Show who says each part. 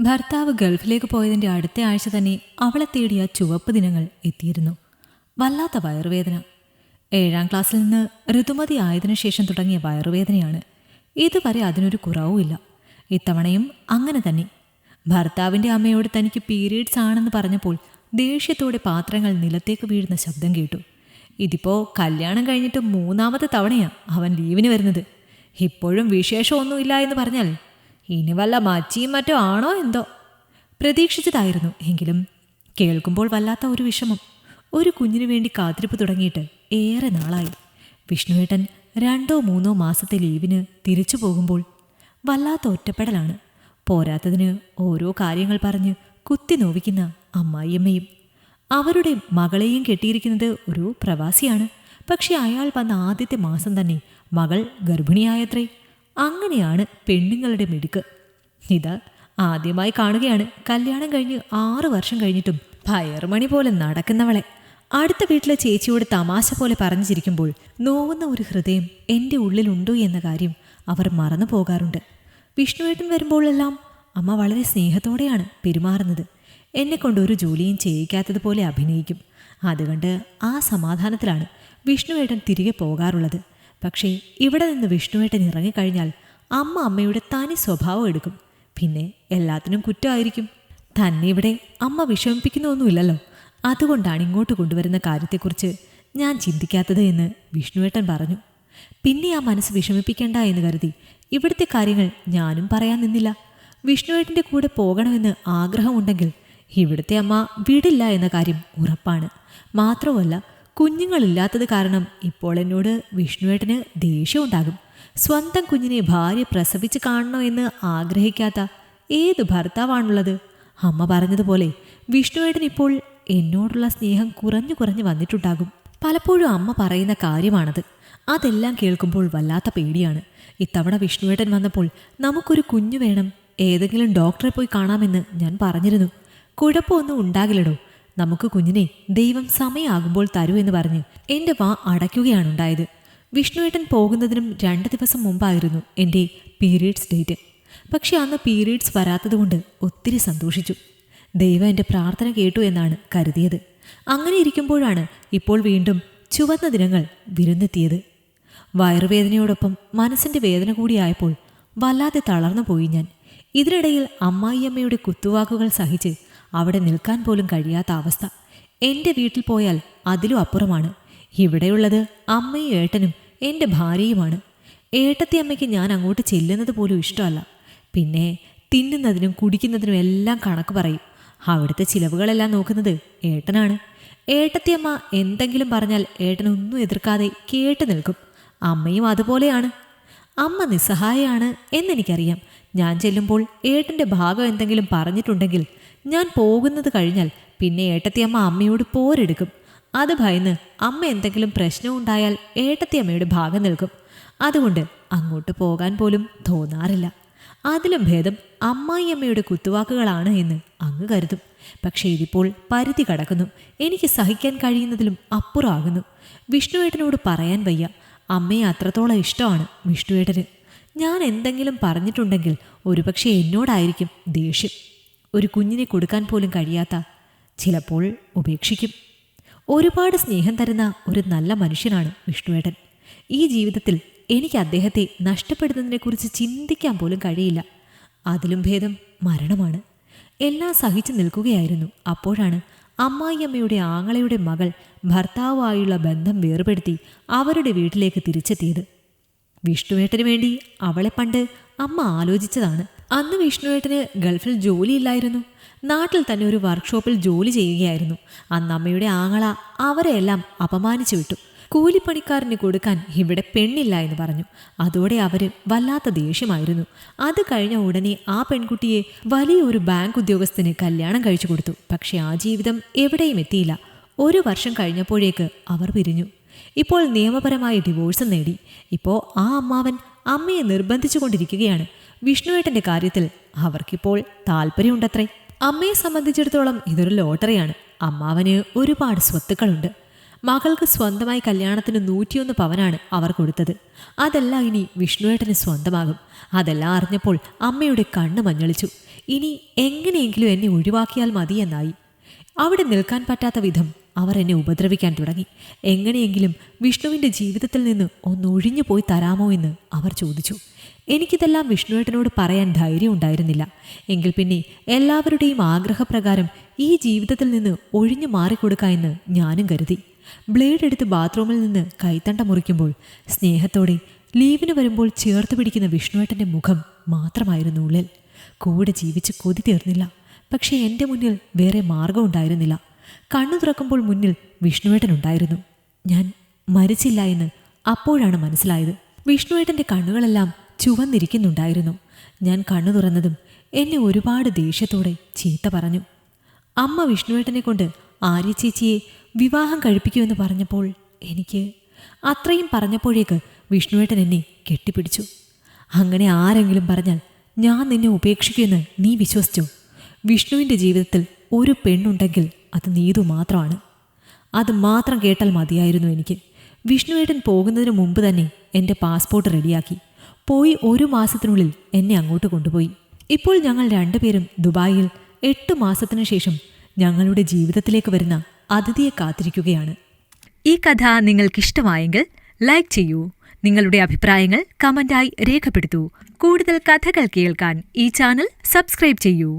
Speaker 1: ഭർത്താവ് ഗൾഫിലേക്ക് പോയതിൻ്റെ അടുത്ത ആഴ്ച തന്നെ അവളെ തേടിയ ചുവപ്പ് ദിനങ്ങൾ എത്തിയിരുന്നു. വല്ലാത്ത വയറുവേദന. 7ാം ക്ലാസ്സിൽ നിന്ന് ഋതുമതി ആയതിനു ശേഷം തുടങ്ങിയ വയറുവേദനയാണ്. ഇതുവരെ അതിനൊരു കുറവുമില്ല. ഇത്തവണയും അങ്ങനെ തന്നെ. ഭർത്താവിൻ്റെ അമ്മയോട് തനിക്ക് പീരീഡ്സ് ആണെന്ന് പറഞ്ഞപ്പോൾ ദേഷ്യത്തോടെ പാത്രങ്ങൾ നിലത്തേക്ക് വീഴുന്ന ശബ്ദം കേട്ടു. ഇതിപ്പോൾ കല്യാണം കഴിഞ്ഞിട്ട് 3ാമത്തെ തവണയാണ് അവൻ ലീവിന് വരുന്നത്. ഇപ്പോഴും വിശേഷമൊന്നുമില്ല എന്ന് പറഞ്ഞാൽ ഇനി വല്ല മച്ചിയും മറ്റോ ആണോ എന്തോ. പ്രതീക്ഷിച്ചതായിരുന്നു. എങ്കിലും കേൾക്കുമ്പോൾ വല്ലാത്ത ഒരു വിഷമം. ഒരു കുഞ്ഞിനു വേണ്ടി കാത്തിരിപ്പ് തുടങ്ങിയിട്ട് ഏറെ നാളായി. വിഷ്ണുവേട്ടൻ 2-3 മാസത്തെ ലീവിന് തിരിച്ചു പോകുമ്പോൾ വല്ലാത്ത ഒറ്റപ്പെടലാണ്. പോരാത്തതിന് ഓരോ കാര്യങ്ങൾ പറഞ്ഞ് കുത്തി നോവിക്കുന്ന അമ്മായിയമ്മയും. അവരുടെ മകളെയും കെട്ടിയിരിക്കുന്നത് ഒരു പ്രവാസിയാണ്. പക്ഷെ അയാൾ വന്ന ആദ്യത്തെ മാസം തന്നെ മകൾ ഗർഭിണിയായത്രേ. അങ്ങനെയാണ് പെണ്ണുങ്ങളുടെ മിടുക്ക്. ഇത് ആദ്യമായി കാണുകയാണ് കല്യാണം കഴിഞ്ഞ് 6 വർഷം കഴിഞ്ഞിട്ടും ഫയർമണി പോലെ നടക്കുന്നവളെ. അടുത്ത വീട്ടിലെ ചേച്ചിയോട് തമാശ പോലെ പറഞ്ഞു ചിരിക്കുമ്പോൾ നോവുന്ന ഒരു ഹൃദയം എൻ്റെ ഉള്ളിലുണ്ടോ എന്ന കാര്യം അവർ മറന്നു പോകാറുണ്ട്. വിഷ്ണുവേട്ടൻ വരുമ്പോഴെല്ലാം അമ്മ വളരെ സ്നേഹത്തോടെയാണ് പെരുമാറുന്നത്. എന്നെക്കൊണ്ട് ഒരു ജോലിയും ചെയ്യിക്കാത്തതുപോലെ അഭിനയിക്കും. അതുകൊണ്ട് ആ സമാധാനത്തിലാണ് വിഷ്ണുവേട്ടൻ തിരികെ പോകാറുള്ളത്. പക്ഷേ ഇവിടെ നിന്ന് വിഷ്ണുവേട്ടൻ ഇറങ്ങിക്കഴിഞ്ഞാൽ അമ്മയുടെ തനി സ്വഭാവം എടുക്കും. പിന്നെ എല്ലാത്തിനും കുറ്റമായിരിക്കും. തന്നെ ഇവിടെ അമ്മ വിഷമിപ്പിക്കുന്നൊന്നുമില്ലല്ലോ. അതുകൊണ്ടാണ് ഇങ്ങോട്ട് കൊണ്ടുവരുന്ന കാര്യത്തെക്കുറിച്ച് ഞാൻ ചിന്തിക്കാത്തത് എന്ന് വിഷ്ണുവേട്ടൻ പറഞ്ഞു. പിന്നെ ആ മനസ്സ് വിഷമിപ്പിക്കേണ്ട എന്ന് കരുതി ഇവിടുത്തെ കാര്യങ്ങൾ ഞാനും പറയാൻ നിന്നില്ല. വിഷ്ണുവേട്ടൻ്റെ കൂടെ പോകണമെന്ന് ആഗ്രഹമുണ്ടെങ്കിൽ ഇവിടുത്തെ അമ്മ വിടില്ല എന്ന കാര്യം ഉറപ്പാണ്. മാത്രമല്ല, കുഞ്ഞുങ്ങളില്ലാത്തത് കാരണം ഇപ്പോൾ എന്നോട് വിഷ്ണുവേട്ടന് ദേഷ്യമുണ്ടാകും. സ്വന്തം കുഞ്ഞിനെ ഭാര്യ പ്രസവിച്ച് കാണണോ എന്ന് ആഗ്രഹിക്കാത്ത ഏത് ഭർത്താവാണുള്ളത്? അമ്മ പറഞ്ഞതുപോലെ വിഷ്ണുവേട്ടൻ ഇപ്പോൾ എന്നോടുള്ള സ്നേഹം കുറഞ്ഞു വന്നിട്ടുണ്ടാകും. പലപ്പോഴും അമ്മ പറയുന്ന കാര്യമാണത്. അതെല്ലാം കേൾക്കുമ്പോൾ വല്ലാത്ത പേടിയാണ്. ഇത്തവണ വിഷ്ണുവേട്ടൻ വന്നപ്പോൾ നമുക്കൊരു കുഞ്ഞു വേണം, ഏതെങ്കിലും ഡോക്ടറെ പോയി കാണാമെന്ന് ഞാൻ പറഞ്ഞിരുന്നു. കുഴപ്പമൊന്നും ഉണ്ടാകില്ലടോ, നമുക്ക് കുഞ്ഞിനെ ദൈവം സമയമാകുമ്പോൾ തരൂ എന്ന് പറഞ്ഞ് എൻ്റെ വാ അടയ്ക്കുകയാണുണ്ടായത്. വിഷ്ണുവേട്ടൻ പോകുന്നതിനും 2 ദിവസം മുമ്പായിരുന്നു എൻ്റെ പീരീഡ്സ് ഡേറ്റ്. പക്ഷെ അന്ന് പീരീഡ്സ് വരാത്തതുകൊണ്ട് ഒത്തിരി സന്തോഷിച്ചു. ദൈവം എൻ്റെ പ്രാർത്ഥന കേട്ടു എന്നാണ് കരുതിയത്. അങ്ങനെ ഇരിക്കുമ്പോഴാണ് ഇപ്പോൾ വീണ്ടും ചുവന്ന ദിനങ്ങൾ വിരുന്നെത്തിയത്. വയറുവേദനയോടൊപ്പം മനസ്സിൻ്റെ വേദന കൂടിയായപ്പോൾ വല്ലാതെ തളർന്നു പോയി ഞാൻ. ഇതിനിടയിൽ അമ്മായിയമ്മയുടെ കുത്തുവാക്കുകൾ സഹിച്ച് അവിടെ നിൽക്കാൻ പോലും കഴിയാത്ത അവസ്ഥ. എൻ്റെ വീട്ടിൽ പോയാൽ അതിലും അപ്പുറമാണ്. ഇവിടെയുള്ളത് അമ്മയും ഏട്ടനും എൻ്റെ ഭാര്യയുമാണ്. ഏട്ടത്തി അമ്മയ്ക്ക് ഞാൻ അങ്ങോട്ട് ചെല്ലുന്നത് പോലും ഇഷ്ടമല്ല. പിന്നെ തിന്നുന്നതിനും കുടിക്കുന്നതിനും എല്ലാം കണക്ക് പറയും. അവിടുത്തെ ചിലവുകളെല്ലാം നോക്കുന്നത് ഏട്ടനാണ്. ഏട്ടത്തിയമ്മ എന്തെങ്കിലും പറഞ്ഞാൽ ഏട്ടനൊന്നും എതിർക്കാതെ കേട്ട് നിൽക്കും. അമ്മയും അതുപോലെയാണ്. അമ്മ നിസ്സഹായയാണ് എന്നെനിക്കറിയാം. ഞാൻ ചെല്ലുമ്പോൾ ഏട്ടൻ്റെ ഭാഗം എന്തെങ്കിലും പറഞ്ഞിട്ടുണ്ടെങ്കിൽ ഞാൻ പോകുന്നത് കഴിഞ്ഞാൽ പിന്നെ ഏട്ടത്തിയമ്മ അമ്മയോട് പോരെടുക്കും. അത് ഭയന്ന് അമ്മ എന്തെങ്കിലും പ്രശ്നം ഉണ്ടായാൽ ഏട്ടത്തിയമ്മയുടെ ഭാഗം നിൽക്കും. അതുകൊണ്ട് അങ്ങോട്ട് പോകാൻ പോലും തോന്നാറില്ല. അതിലും ഭേദം അമ്മായിയമ്മയുടെ കുത്തുവാക്കുകളാണ് എന്ന് അങ്ങ് കരുതും. പക്ഷേ ഇതിപ്പോൾ പരിധി കടക്കുന്നു. എനിക്ക് സഹിക്കാൻ കഴിയുന്നതിലും അപ്പുറമാകുന്നു. വിഷ്ണുവേട്ടനോട് പറയാൻ വയ്യ. അമ്മയെ അത്രത്തോളം ഇഷ്ടമാണ് വിഷ്ണുവേട്ടന്. ഞാൻ എന്തെങ്കിലും പറഞ്ഞിട്ടുണ്ടെങ്കിൽ ഒരുപക്ഷെ എന്നോടായിരിക്കും ദേഷ്യം. ഒരു കുഞ്ഞിനെ കൊടുക്കാൻ പോലും കഴിയാത്ത ചിലപ്പോൾ ഉപേക്ഷിക്കും. ഒരുപാട് സ്നേഹം തരുന്ന ഒരു നല്ല മനുഷ്യനാണ് വിഷ്ണുവേട്ടൻ. ഈ ജീവിതത്തിൽ എനിക്ക് അദ്ദേഹത്തെ നഷ്ടപ്പെടുന്നതിനെക്കുറിച്ച് ചിന്തിക്കാൻ പോലും കഴിയില്ല. അതിലും ഭേദം മരണമാണ്. എല്ലാം സഹിച്ചു നിൽക്കുകയായിരുന്നു. അപ്പോഴാണ് അമ്മായിയമ്മയുടെ ആങ്ങളയുടെ മകൾ ഭർത്താവുമായുള്ള ബന്ധം വേർപെടുത്തി അവരുടെ വീട്ടിലേക്ക് തിരിച്ചെത്തിയത്. വിഷ്ണുവേട്ടന് വേണ്ടി അവളെ പണ്ട് അമ്മ ആലോചിച്ചതാണ്. അന്ന് വിഷ്ണുവേട്ടന് ഗൾഫിൽ ജോലിയില്ലായിരുന്നു. നാട്ടിൽ തന്നെ ഒരു വർക്ക്ഷോപ്പിൽ ജോലി ചെയ്യുകയായിരുന്നു. അന്ന് അമ്മയുടെ ആങ്ങള അവരെയെല്ലാം അപമാനിച്ചു വിട്ടു. കൂലിപ്പണിക്കാരന് കൊടുക്കാൻ ഇവിടെ പെണ്ണില്ല എന്ന് പറഞ്ഞു. അതോടെ അവർ വല്ലാത്ത ദേഷ്യമായിരുന്നു. അത് കഴിഞ്ഞ ഉടനെ ആ പെൺകുട്ടിയെ വലിയൊരു ബാങ്ക് ഉദ്യോഗസ്ഥന് കല്യാണം കഴിച്ചു കൊടുത്തു. പക്ഷെ ആ ജീവിതം എവിടെയും എത്തിയില്ല. 1 വർഷം കഴിഞ്ഞപ്പോഴേക്ക് അവർ പിരിഞ്ഞു. ഇപ്പോൾ നിയമപരമായി ഡിവോഴ്സ് നേടി. ഇപ്പോൾ ആ അമ്മാവൻ അമ്മയെ നിർബന്ധിച്ചു കൊണ്ടിരിക്കുകയാണ്. വിഷ്ണുവേട്ടൻ്റെ കാര്യത്തിൽ അവർക്കിപ്പോൾ താല്പര്യമുണ്ടത്രേ. അമ്മയെ സംബന്ധിച്ചിടത്തോളം ഇതൊരു ലോട്ടറിയാണ്. അമ്മാവന് ഒരുപാട് സ്വത്തുക്കളുണ്ട്. മകൾക്ക് സ്വന്തമായി കല്യാണത്തിന് 101 പവനാണ് അവർ കൊടുത്തത്. അതെല്ലാം ഇനി വിഷ്ണുവേട്ടന് സ്വന്തമാകും. അതെല്ലാം അറിഞ്ഞപ്പോൾ അമ്മയുടെ കണ്ണ് മഞ്ഞളിച്ചു. ഇനി എങ്ങനെയെങ്കിലും എന്നെ ഒഴിവാക്കിയാൽ മതിയെന്നായി. അവിടെ നിൽക്കാൻ പറ്റാത്ത വിധം അവർ എന്നെ ഉപദ്രവിക്കാൻ തുടങ്ങി. എങ്ങനെയെങ്കിലും വിഷ്ണുവിൻ്റെ ജീവിതത്തിൽ നിന്ന് ഒന്നൊഴിഞ്ഞു പോയി തരാമോ എന്ന് അവർ ചോദിച്ചു. എനിക്കിതെല്ലാം വിഷ്ണുവേട്ടനോട് പറയാൻ ധൈര്യം ഉണ്ടായിരുന്നില്ല. എങ്കിൽ പിന്നെ എല്ലാവരുടെയും ആഗ്രഹപ്രകാരം ഈ ജീവിതത്തിൽ നിന്ന് ഒഴിഞ്ഞു മാറിക്കൊടുക്കാമെന്ന് ഞാനും കരുതി. ബ്ലേഡ് എടുത്ത് ബാത്റൂമിൽ നിന്ന് കൈത്തണ്ട മുറിക്കുമ്പോൾ സ്നേഹത്തോടെ ലീവിന് വരുമ്പോൾ ചേർത്ത് പിടിക്കുന്ന വിഷ്ണുവേട്ടൻ്റെ മുഖം മാത്രമായിരുന്നു ഉള്ളിൽ. കൂടെ ജീവിച്ച് കൊതി തീർന്നില്ല. പക്ഷേ എൻ്റെ മുന്നിൽ വേറെ മാർഗം ഉണ്ടായിരുന്നില്ല. കണ്ണു തുറക്കുമ്പോൾ മുന്നിൽ വിഷ്ണുവേട്ടനുണ്ടായിരുന്നു. ഞാൻ മരിച്ചില്ല എന്ന് അപ്പോഴാണ് മനസ്സിലായത്. വിഷ്ണുവേട്ടൻ്റെ കണ്ണുകളെല്ലാം ചുവന്നിരിക്കുന്നുണ്ടായിരുന്നു. ഞാൻ കണ്ണു തുറന്നതും എന്നെ ഒരുപാട് ദേഷ്യത്തോടെ ചീത്ത പറഞ്ഞു. അമ്മ വിഷ്ണുവേട്ടനെ കൊണ്ട് ആര്യ ചേച്ചിയെ വിവാഹം കഴിപ്പിക്കുമെന്ന് പറഞ്ഞപ്പോൾ എനിക്ക് അത്രയും പറഞ്ഞപ്പോഴേക്ക് വിഷ്ണുവേട്ടൻ എന്നെ കെട്ടിപ്പിടിച്ചു. അങ്ങനെ ആരെങ്കിലും പറഞ്ഞാൽ ഞാൻ നിന്നെ ഉപേക്ഷിക്കുമെന്ന് നീ വിശ്വസിച്ചോ? വിഷ്ണുവിൻ്റെ ജീവിതത്തിൽ ഒരു പെണ്ണുണ്ടെങ്കിൽ അത് നീതു മാത്രമാണ്. അത് മാത്രം കേട്ടാൽ മതിയായിരുന്നു എനിക്ക്. വിഷ്ണുവേട്ടൻ പോകുന്നതിന് മുമ്പ് തന്നെ എൻ്റെ പാസ്പോർട്ട് റെഡിയാക്കി. പോയി 1 മാസത്തിനുള്ളിൽ എന്നെ അങ്ങോട്ട് കൊണ്ടുപോയി. ഇപ്പോൾ ഞങ്ങൾ രണ്ടുപേരും ദുബായിൽ 8 മാസത്തിനു ശേഷം ഞങ്ങളുടെ ജീവിതത്തിലേക്ക് വരുന്ന അതിഥിയെ കാത്തിരിക്കുകയാണ്. ഈ കഥ നിങ്ങൾക്കിഷ്ടമായെങ്കിൽ ലൈക്ക് ചെയ്യൂ. നിങ്ങളുടെ അഭിപ്രായങ്ങൾ കമന്റായി രേഖപ്പെടുത്തൂ. കൂടുതൽ കഥകൾ കേൾക്കാൻ ഈ ചാനൽ സബ്സ്ക്രൈബ് ചെയ്യൂ.